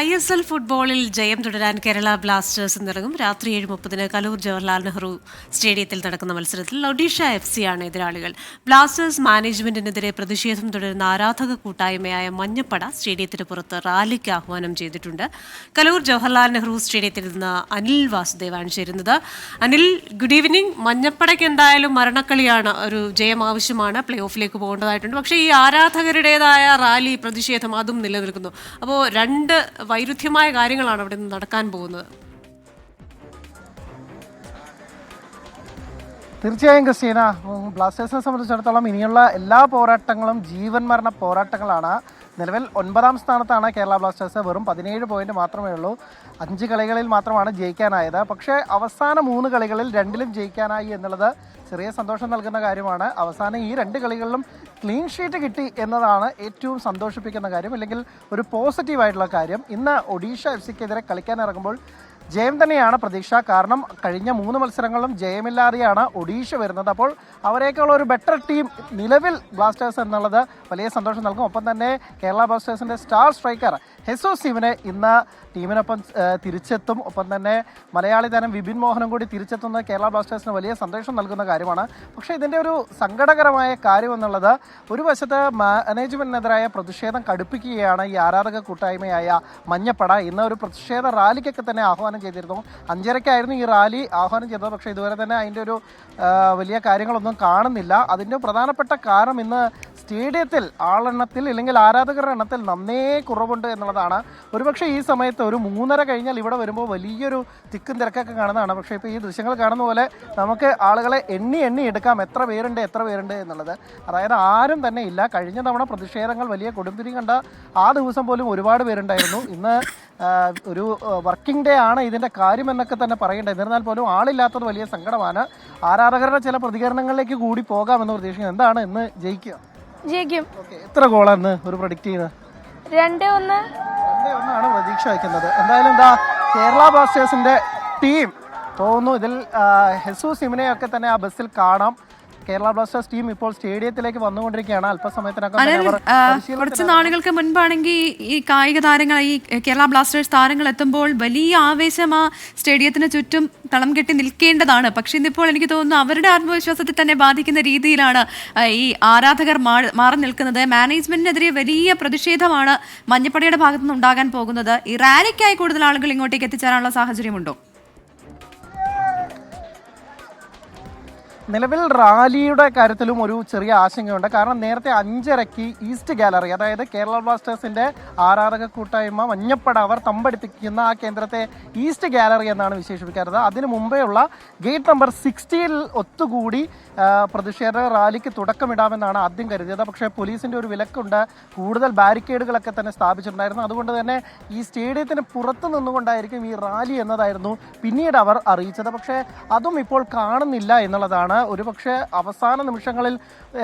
ISL ഫുട്ബോളിൽ ജയം തുടരാൻ കേരള ബ്ലാസ്റ്റേഴ്സ് ഇന്നിറങ്ങും. രാത്രി 7:30 കലൂർ ജവഹർലാൽ നെഹ്റു സ്റ്റേഡിയത്തിൽ നടക്കുന്ന മത്സരത്തിൽ ഒഡീഷ FC ആണ് എതിരാളികൾ. ബ്ലാസ്റ്റേഴ്സ് മാനേജ്മെന്റിനെതിരെ പ്രതിഷേധം തുടരുന്ന ആരാധക കൂട്ടായ്മയായ മഞ്ഞപ്പട സ്റ്റേഡിയത്തിന് പുറത്ത് റാലിക്ക് ആഹ്വാനം ചെയ്തിട്ടുണ്ട്. കലൂർ ജവഹർലാൽ നെഹ്റു സ്റ്റേഡിയത്തിൽ നിന്ന് അനിൽ വാസുദേവാണ് ചേരുന്നത്. Anil, good evening. മഞ്ഞപ്പടയ്ക്ക് എന്തായാലും മരണക്കളിയാണ്, ഒരു ജയം ആവശ്യമാണ്, പ്ലേ ഓഫിലേക്ക് പോകേണ്ടതായിട്ടുണ്ട്. പക്ഷേ ഈ ആരാധകരുടേതായ റാലി പ്രതിഷേധം അതും നിലനിൽക്കുന്നു. അപ്പോൾ രണ്ട് വൈരുദ്ധ്യമായ കാര്യങ്ങളാണ് അവിടെ നിന്ന് നടക്കാൻ പോകുന്നത്. തീർച്ചയായും ക്രിസ്റ്റീന, ബ്ലാസ്റ്റേഴ്സിനെ സംബന്ധിച്ചിടത്തോളം ഇനിയുള്ള എല്ലാ പോരാട്ടങ്ങളും ജീവൻ മരണ പോരാട്ടങ്ങളാണ്. നിലവിൽ 9ാം സ്ഥാനത്താണ് കേരള ബ്ലാസ്റ്റേഴ്സ്. വെറും 17 പോയിന്റ് മാത്രമേ ഉള്ളൂ. 5 കളികളിൽ മാത്രമാണ് ജയിക്കാനായത്. പക്ഷേ അവസാന 3 കളികളിൽ 2ലും ജയിക്കാനായി എന്നുള്ളത് ചെറിയ സന്തോഷം നൽകുന്ന കാര്യമാണ്. അവസാനം ഈ 2 കളികളിലും ക്ലീൻ ഷീറ്റ് കിട്ടി എന്നതാണ് ഏറ്റവും സന്തോഷിപ്പിക്കുന്ന കാര്യം, അല്ലെങ്കിൽ ഒരു പോസിറ്റീവായിട്ടുള്ള കാര്യം. ഇന്ന് ഒഡീഷ FCക്കെതിരെ കളിക്കാൻ ഇറങ്ങുമ്പോൾ ജയം തന്നെയാണ് പ്രതീക്ഷ. കാരണം കഴിഞ്ഞ 3 മത്സരങ്ങളിലും ജയമില്ലാതെയാണ് ഒഡീഷ വരുന്നത്. അപ്പോൾ അവരേക്കുള്ള ഒരു ബെറ്റർ ടീം നിലവിൽ ബ്ലാസ്റ്റേഴ്സ് എന്നുള്ളത് വലിയ സന്തോഷം നൽകും. ഒപ്പം തന്നെ കേരള ബ്ലാസ്റ്റേഴ്സിൻ്റെ സ്റ്റാർ സ്ട്രൈക്കർ ഹെസൂസ് സിമിനെ ഇന്ന് ടീമിനൊപ്പം തിരിച്ചെത്തും. ഒപ്പം തന്നെ മലയാളി താരം വിപിൻ മോഹനും കൂടി തിരിച്ചെത്തുന്നത് കേരള ബ്ലാസ്റ്റേഴ്സിന് വലിയ സന്തോഷം നൽകുന്ന കാര്യമാണ്. പക്ഷേ ഇതിൻ്റെ ഒരു സങ്കടകരമായ കാര്യം എന്നുള്ളത്, ഒരു വശത്ത് മാനേജ്മെൻറ്റിനെതിരായ പ്രതിഷേധം കടുപ്പിക്കുകയാണ് ഈ ആരാധക കൂട്ടായ്മയായ മഞ്ഞപ്പട. ഇന്ന് ഒരു പ്രതിഷേധ റാലിക്കൊക്കെ തന്നെ ആഹ്വാനം ചെയ്തിരുന്നു. 5:30 ഈ റാലി ആഹ്വാനം ചെയ്തത്. പക്ഷേ ഇതുവരെ തന്നെ അതിൻ്റെ ഒരു വലിയ കാര്യങ്ങളൊന്നും കാണുന്നില്ല. അതിൻ്റെ പ്രധാനപ്പെട്ട കാരണം ഇന്ന് സ്റ്റേഡിയത്തിൽ ആളെണ്ണത്തിൽ അല്ലെങ്കിൽ ആരാധകരുടെ എണ്ണത്തിൽ നന്നേ കുറവുണ്ട് എന്നുള്ളതാണ്. ഒരുപക്ഷെ ഈ സമയത്ത് ഒരു 3:30 കഴിഞ്ഞാൽ ഇവിടെ വരുമ്പോൾ വലിയൊരു തിക്കും തിരക്കൊക്കെ കാണുന്നതാണ്. പക്ഷേ ഇപ്പോൾ ഈ ദൃശ്യങ്ങൾ കാണുന്ന പോലെ നമുക്ക് ആളുകളെ എണ്ണി എടുക്കാം എത്ര പേരുണ്ട് എന്നുള്ളത്. അതായത് ആരും തന്നെ ഇല്ല. കഴിഞ്ഞ തവണ പ്രതിഷേധങ്ങൾ വലിയ കൊടുമ്പിരി കണ്ട ആ ദിവസം പോലും ഒരുപാട് പേരുണ്ടായിരുന്നു. ഇന്ന് ഒരു വർക്കിംഗ് ഡേ ആണ് ഇതിൻ്റെ കാര്യം എന്നൊക്കെ തന്നെ പറയേണ്ടത്. എന്നിരുന്നാൽ പോലും ആളില്ലാത്തത് വലിയ സങ്കടമാണ്. ആരാധകരുടെ ചില പ്രതികരണങ്ങളിലേക്ക് കൂടി പോകാമെന്ന് പ്രതീക്ഷിക്കുന്നത്. എന്താണ് ഇന്ന് ജയിക്കും? എത്ര ഗോളാണ് ഒരു പ്രഡിക്റ്റ് ചെയ്യുന്നത്? 2-1 പ്രതീക്ഷ വയ്ക്കുന്നത്. എന്തായാലും കേരള ബ്ലാസ്റ്റേഴ്സിന്റെ ടീം പോകുന്നു. ഇതിൽ ഹെസൂസ് സിമിനെയൊക്കെ തന്നെ ആ ബസ്സിൽ കാണാം. കേരള ബ്ലാസ്റ്റേഴ്സ് ടീം ഇപ്പോൾ സ്റ്റേഡിയത്തിലേക്ക് വന്നുകൊണ്ടിരിക്കുകയാണ്. അല്പസമയത്തിനകം കുറച്ച് നാളുകൾക്ക് മുൻപാണെങ്കിൽ ഈ കായിക താരങ്ങൾ, ഈ കേരള ബ്ലാസ്റ്റേഴ്സ് താരങ്ങൾ എത്തുമ്പോൾ വലിയ ആവേശം ആ സ്റ്റേഡിയത്തിന് ചുറ്റും തളം കെട്ടി നിൽക്കേണ്ടതാണ്. പക്ഷെ ഇന്നിപ്പോൾ എനിക്ക് തോന്നുന്നു അവരുടെ ആത്മവിശ്വാസത്തെ തന്നെ ബാധിക്കുന്ന രീതിയിലാണ് ഈ ആരാധകർ മാറി നിൽക്കുന്നത്. മാനേജ്മെന്റിനെതിരെ വലിയ പ്രതിഷേധമാണ് മഞ്ഞപ്പടയുടെ ഭാഗത്തുനിന്ന് ഉണ്ടാകാൻ പോകുന്നത്. ഈ റാലിക്കായി കൂടുതൽ ആളുകൾ ഇങ്ങോട്ടേക്ക് എത്തിച്ചേരാനുള്ള സാഹചര്യമുണ്ടോ? നിലവിൽ റാലിയുടെ കാര്യത്തിലും ഒരു ചെറിയ ആശങ്കയുണ്ട്. കാരണം നേരത്തെ 5:30 ഈസ്റ്റ് ഗാലറി, അതായത് കേരള ബ്ലാസ്റ്റേഴ്സിന്റെ ആരാധക കൂട്ടായ്മ മഞ്ഞപ്പട അവർ തമ്പടിപ്പിക്കുന്ന ആ കേന്ദ്രത്തെ ഈസ്റ്റ് ഗാലറി എന്നാണ് വിശേഷിപ്പിക്കാറുള്ളത്. അതിനു മുമ്പേ ഉള്ള ഗേറ്റ് നമ്പർ 60 ഒത്തുകൂടി പ്രതിഷേധ റാലിക്ക് തുടക്കമിടാമെന്നാണ് ആദ്യം കരുതിയത്. പക്ഷേ പോലീസിന്റെ ഒരു വിലക്കുണ്ട്. കൂടുതൽ ബാരിക്കേഡുകളൊക്കെ തന്നെ സ്ഥാപിച്ചിട്ടുണ്ടായിരുന്നു. അതുകൊണ്ട് തന്നെ ഈ സ്റ്റേഡിയത്തിന് പുറത്തു നിന്നുകൊണ്ടായിരിക്കും ഈ റാലി എന്നതായിരുന്നു പിന്നീട് അവർ അറിയിച്ചത്. പക്ഷേ അതും ഇപ്പോൾ കാണുന്നില്ല എന്നുള്ളതാണ്. ഒരുപക്ഷെ അവസാന നിമിഷങ്ങളിൽ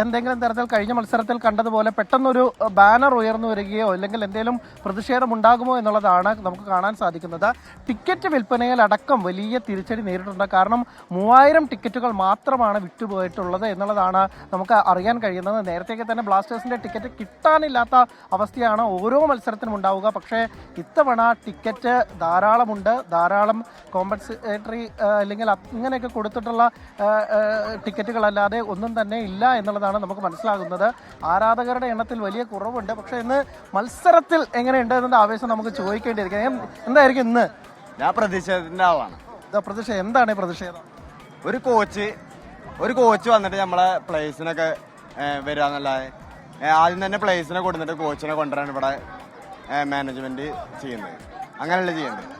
എന്തെങ്കിലും തരത്തിൽ കഴിഞ്ഞ മത്സരത്തിൽ കണ്ടതുപോലെ പെട്ടെന്നൊരു ബാനർ ഉയർന്നു വരികയോ അല്ലെങ്കിൽ എന്തെങ്കിലും പ്രതിഷേധം ഉണ്ടാകുമോ എന്നുള്ളതാണ് നമുക്ക് കാണാൻ സാധിക്കുന്നത്. ടിക്കറ്റ് വിൽപ്പനയിൽ അടക്കം വലിയ തിരിച്ചടി നേരിട്ടുണ്ട്. കാരണം 3000 ടിക്കറ്റുകൾ മാത്രമാണ് വിറ്റുപോയിട്ടുള്ളത് എന്നുള്ളതാണ് നമുക്ക് അറിയാൻ കഴിയുന്നത്. നേരത്തേക്ക് തന്നെ ബ്ലാസ്റ്റേഴ്സിന്റെ ടിക്കറ്റ് കിട്ടാനില്ലാത്ത അവസ്ഥയാണ് ഓരോ മത്സരത്തിനും ഉണ്ടാവുക. പക്ഷേ ഇത്തവണ ടിക്കറ്റ് ധാരാളമുണ്ട്. ധാരാളം കോമ്പൻസേറ്ററി അല്ലെങ്കിൽ ഇങ്ങനെയൊക്കെ കൊടുത്തിട്ടുള്ള ടിക്കറ്റുകളല്ലാതെ ഒന്നും തന്നെ ഇല്ല എന്നുള്ളതാണ് നമുക്ക് മനസ്സിലാകുന്നത്. ആരാധകരുടെ എണ്ണത്തിൽ വലിയ കുറവുണ്ട്. പക്ഷെ ഇന്ന് മത്സരത്തിൽ എങ്ങനെയുണ്ട് എന്നതിന്റെ ആവേശം നമുക്ക് ചോദിക്കേണ്ടിയിരിക്കും. എന്തായിരിക്കും ഇന്ന്? ഞാൻ പ്രതിഷേധത്തിന്റെ ആളാണ്. പ്രതിഷേധം എന്താണ്? പ്രതിഷേധം ഒരു കോച്ച് വന്നിട്ട് നമ്മളെ പ്ലേസിനൊക്കെ വരാന്നല്ലാതെ ആദ്യം തന്നെ പ്ലേസിനെ കൊടുത്തിട്ട് കോച്ചിനെ കൊണ്ടുവരാൻ ഇവിടെ മാനേജ്മെന്റ് ചെയ്യുന്നത്. അങ്ങനെയല്ല ചെയ്യേണ്ടത്.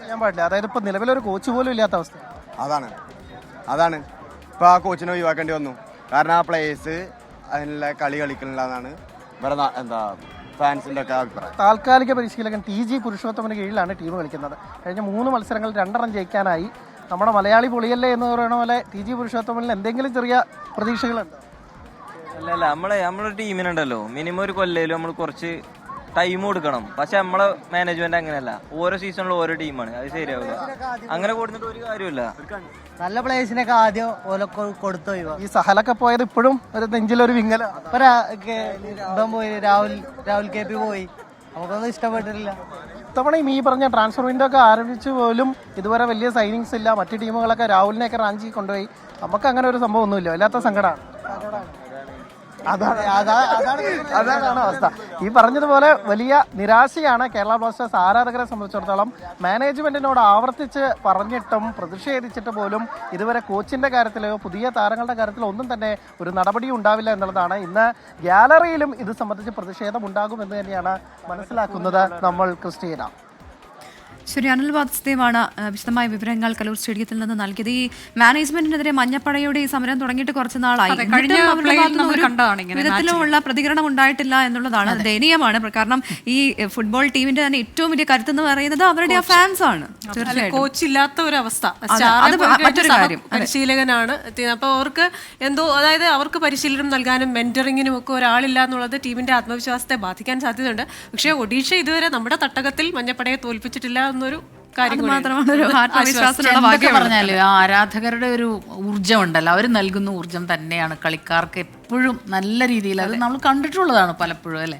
ചെയ്യാൻ പാടില്ല. അതായത് ഇപ്പൊ നിലവിലൊരു കോച്ച് പോലും ഇല്ലാത്ത അവസ്ഥ. അതാണ് ഇപ്പൊ ആ കോച്ചിനെ ഒഴിവാക്കേണ്ടി വന്നു. കാരണം ആ പ്ലേസ് അതിനുള്ള കളി കളിക്കണില്ലെന്നാണ് ഇവിടെ ഫാൻസിന്റെ ഒക്കെ അഭിപ്രായം. താൽക്കാലിക പരിശീലകൻ TG പുരുഷോത്തമന് കീഴിലാണ് ടീം കളിക്കുന്നത്. കഴിഞ്ഞ 3 മത്സരങ്ങൾ 2 ജയിക്കാനായി. നമ്മുടെ മലയാളി പൊളിയല്ലേ എന്ന് പറയുന്ന പോലെ TG പുരുഷോത്തമനിൽ എന്തെങ്കിലും ചെറിയ പ്രതീക്ഷകളുണ്ട്? അല്ല, നമ്മളെ ടീമിനുണ്ടല്ലോ മിനിമം ഒരു കൊല്ലയിലും നമ്മൾ കുറച്ച് ടൈം കൊടുക്കണം. പക്ഷെ നമ്മളെ മാനേജ്മെന്റ് അങ്ങനെയല്ല. ഓരോ സീസണിലും ഓരോ ടീമാണ്. അത് ശരിയാവില്ല. അങ്ങനെ കൊടുത്തിട്ട് ഒരു കാര്യമില്ല. നല്ല പ്ലേസിനൊക്കെ ആദ്യം കൊടുത്തു. ഈ സഹലൊക്കെ പോയത് ഇപ്പോഴും ഒരു നെഞ്ചിലൊരു വിങ്ങല. പോയി രാഹുൽ KP പോയി. നമുക്കൊന്നും ഇഷ്ടപ്പെട്ടിട്ടില്ല. ഇത്തവണയും ഈ പറഞ്ഞ ട്രാൻസ്ഫർ വിൻഡോ ഒക്കെ ആരംഭിച്ചു പോലും ഇതുവരെ വലിയ സൈനിങ്സ് ഇല്ല. മറ്റു ടീമുകളൊക്കെ രാഹുലിനെയൊക്കെ റാഞ്ചി കൊണ്ടുപോയി. നമുക്ക് അങ്ങനെ ഒരു സംഭവം ഒന്നുമില്ല. വല്ലാത്ത സങ്കടമാണ്. അതാണ് അവസ്ഥ. ഈ പറഞ്ഞതുപോലെ വലിയ നിരാശയാണ് കേരള ബ്ലാസ്റ്റേഴ്സ് ആരാധകരെ സംബന്ധിച്ചിടത്തോളം. മാനേജ്മെന്റിനോട് ആവർത്തിച്ച് പറഞ്ഞിട്ടും പ്രതിഷേധിച്ചിട്ട് പോലും ഇതുവരെ കോച്ചിന്റെ കാര്യത്തിലോ പുതിയ താരങ്ങളുടെ കാര്യത്തിലോ ഒന്നും തന്നെ ഒരു നടപടിയും ഉണ്ടാവില്ല എന്നുള്ളതാണ്. ഇന്ന് ഗ്യാലറിയിലും ഇത് സംബന്ധിച്ച് പ്രതിഷേധം ഉണ്ടാകുമെന്ന് തന്നെയാണ് മനസ്സിലാക്കുന്നത് നമ്മൾ. ക്രിസ്റ്റീന. ശരി, അനിൽ വാസുദേവാണ് വിശദമായ വിവരങ്ങൾ കലൂർ സ്റ്റേഡിയത്തിൽ നിന്ന് നൽകിയത്. ഈ മാനേജ്മെന്റിനെതിരെ മഞ്ഞപ്പടയുടെ ഈ സമരം തുടങ്ങിയിട്ട് കുറച്ച് നാളായി. വിധത്തിലുമുള്ള പ്രതികരണം ഉണ്ടായിട്ടില്ല എന്നുള്ളതാണ് ദയനീയമാണ്. കാരണം ഈ ഫുട്ബോൾ ടീമിന്റെ തന്നെ ഏറ്റവും വലിയ കരുത്തെന്ന് പറയുന്നത് അവരുടെ ആ ഫാൻസ് ആണ്. കോച്ച് ഇല്ലാത്ത ഒരു അവസ്ഥ, മറ്റൊരു കാര്യം. പരിശീലകനാണ്. അപ്പൊ അവർക്ക് എന്തോ, അതായത് അവർക്ക് പരിശീലനം നൽകാനും മെന്ററിങ്ങിനും ഒക്കെ ഒരാളില്ല എന്നുള്ളത് ടീമിന്റെ ആത്മവിശ്വാസത്തെ ബാധിക്കാൻ സാധ്യതയുണ്ട്. പക്ഷേ ഒഡീഷ ഇതുവരെ നമ്മുടെ തട്ടകത്തിൽ മഞ്ഞപ്പടയെ തോൽപ്പിച്ചിട്ടില്ല എന്നൊരു കാര്യം മാത്രമാണ് ഒരു ആത്മവിശ്വാസത്തിനുള്ള ഭാഗ്യം. പറഞ്ഞാല് ആ ആരാധകരുടെ ഒരു ഊർജ്ജം ഉണ്ടല്ലോ, അവർ നൽകുന്ന ഊർജ്ജം തന്നെയാണ് കളിക്കാർക്ക് എപ്പോഴും നല്ല രീതിയിൽ, അത് നമ്മൾ കണ്ടിട്ടുള്ളതാണ് പലപ്പോഴും അല്ലേ.